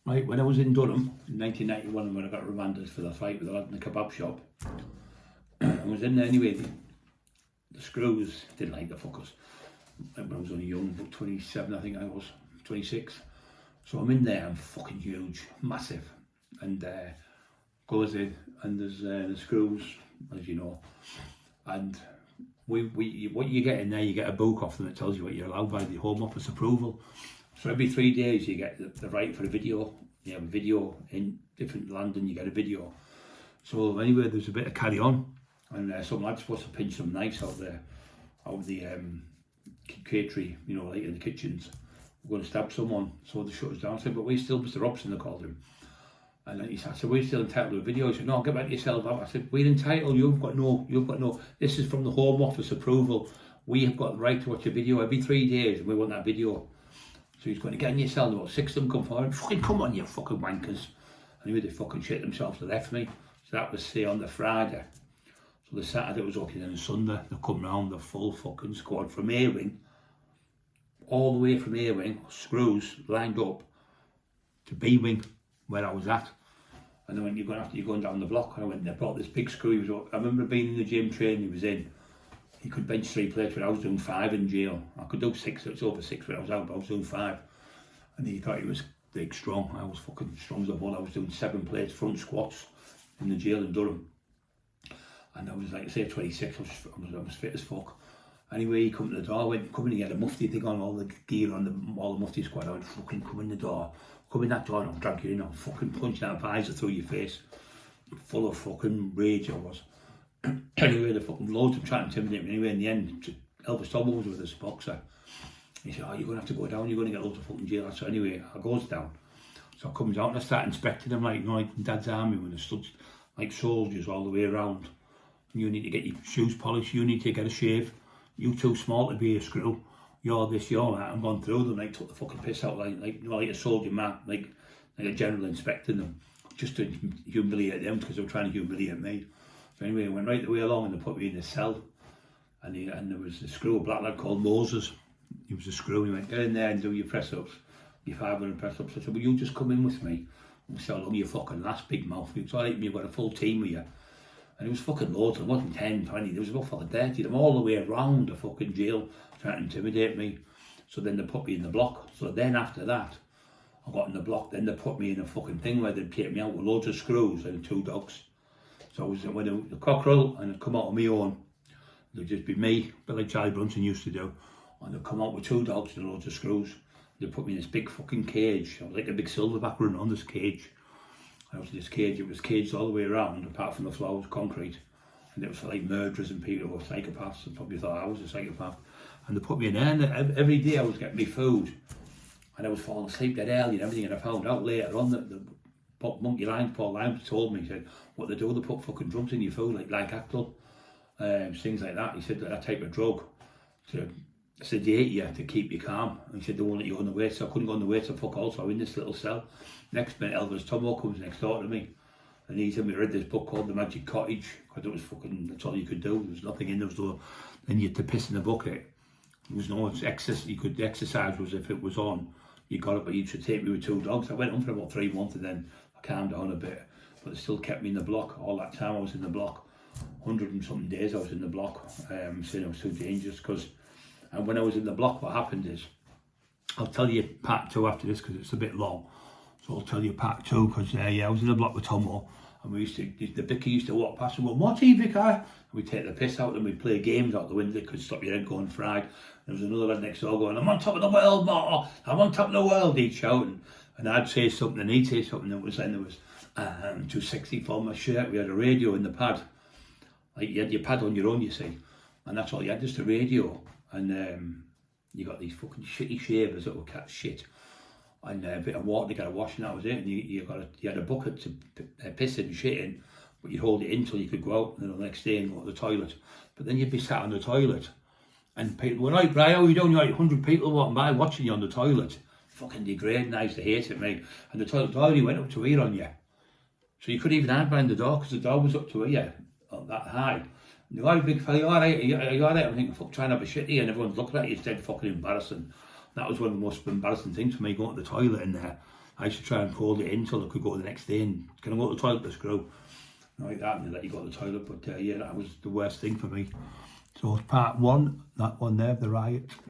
Right, when I was in Durham in 1991, when I got remanded for the fight with the lad in the kebab shop, I was in there anyway. The screws didn't like the fuckers. When I was only young, about 27, I think I was, 26. So I'm in there, I'm fucking huge, massive, and goes in, and there's the screws, as you know, and what you get in there, you get a book off them that tells you what you're allowed by the Home Office approval. So every 3 days you get the right for a video. You have a video in different land and you get a video. So anyway, there's a bit of carry on, and some lad's supposed to pinch some knives out of the catery, you know, like in the kitchens. We're going to stab someone, so they shut us down. I said, but we're still Mr. Robson, they called him. And then he said, we're still entitled to a video. He said, no, get back to yourself out. I said, we're entitled, you've got no, this is from the Home Office approval. We have got the right to watch a video every 3 days, and we want that video. So he's going to get in your cell, about 6 of them come forward, fucking come on, you fucking wankers. Anyway, they fucking shit themselves, they left me. So that was, say, on the Friday. So the Saturday was okay, then the Sunday, they come round, the full fucking squad from A-Wing, all the way from A-Wing, screws lined up to B-Wing, where I was at. And then when you're going down the block, and I went and I brought this big screw. He was, I remember being in the gym training he was in. He could bench 3 plates, but I was doing 5 in jail. I could do 6, so it's over 6 when I was out, but I was doing 5. And he thought he was big, strong. I was fucking strong as a bull. I was doing 7 plates, front squats in the jail in Durham. And I was, like I say, 26, I was fit as fuck. Anyway, he come to the door, come in, he had a mufti thing on, all the gear on, all the mufti squad. I went, fucking come in the door. Come in that door and I'll drag you in, I'll fucking punch that visor through your face. Full of fucking rage I was. Anyway, the fucking loads of trying to intimidate me. Anyway, in the end, Elvis Tomo was with this boxer. He said, oh, you're going to have to go down, you're going to get loads of fucking jail. So anyway, I goes down. So I comes out and I start inspecting them, like, you know, like in Dad's army when they stood like soldiers all the way around. You need to get your shoes polished, you need to get a shave. You too small to be a screw. You're this, you're that. I'm going through them, like, took the fucking piss out, like you know, like a soldier man, like a general inspecting them, just to humiliate them, because they were trying to humiliate me. So anyway, I went right the way along and they put me in the cell. And there was a screw, a black lad called Moses. He was a screw, and he went, get in there and do your press-ups, your 500 press-ups. I said, well, you just come in with me. And we said, oh, you fucking last big mouth. It's all right, you've got a full team with you. And it was fucking loads, it wasn't 10, 20, there was about fucking 30 of them all the way around the fucking jail trying to intimidate me. So then they put me in the block. So then after that, I got in the block, then they put me in a fucking thing where they'd take me out with loads of screws and 2 dogs. So I was when the cockerel, and I'd come out on my own, there'd just be me, a bit like Charlie Brunson used to do, and they'd come out with 2 dogs and loads of screws. They'd put me in this big fucking cage. I was like a big silverback running on this cage. I was in this cage, it was caged all the way around, apart from the floor was concrete. And it was for like murderers and people who were psychopaths, and probably thought I was a psychopath. And they put me in there, and every day I was getting me food. And I was falling asleep dead early and everything, and I found out later on that the Monkey Lines, Paul Lyons told me, he said, what they do, they put fucking drugs in your food, like Lactol, things like that. He said that type of drug to sedate you, to keep you calm. And he said they won't let you go on the way, so I couldn't go on the way, so fuck all, so I'm in this little cell. Next minute, Elvis Tomo comes next door to me, and he told me I read this book called The Magic Cottage, because it was fucking, that's all you could do, there was nothing in there, then you had to piss in the bucket. There was no exercise, the exercise was if it was on, you got it, but you should take me with 2 dogs. I went on for about 3 months and then I calmed down a bit, but it still kept me in the block. All that time I was in the block, 100 and something days I was in the block, saying it was too dangerous. And when I was in the block, what happened is, I'll tell you part 2 after this because it's a bit long. So I'll tell you part 2 because I was in the block with Tomo, and the Vicar used to walk past and go, "What's Vicar?" And we'd take the piss out and we'd play games out the window, could stop your head going fried. There was another lad next door going, "I'm on top of the world, Mark, I'm on top of the world," he'd shout, and I'd say something and he'd say something. There was too sexy for my shirt. We had a radio in the pad, like you had your pad on your own, you see, and that's all you had, just a radio. And you got these fucking shitty shavers that were cat shit, and a bit of water to get a wash, and that was it. And you had a bucket to piss in, shit in, but you'd hold it in till you could go out, and then the next day and go to the toilet. But then you'd be sat on the toilet, and people were like, "Brian, how are you doing?" You're like 100 people walking by watching you on the toilet. Fucking degrading. I used to hate it, mate. And the toilet door, you went up to here on you, so you couldn't even hide behind the door because the door was up to here, that high. And you're like, "Big fella, you alright? Are you alright?" I'm thinking, fuck, trying to have a shit here, and everyone's looking at you. It's dead fucking embarrassing. That was one of the most embarrassing things for me, going to the toilet in there. I used to try and hold it in so they could go the next day and can I go to the toilet to screw? Like that, and they let you go to the toilet. But yeah, that was the worst thing for me. So it's part one, that one there, the riot.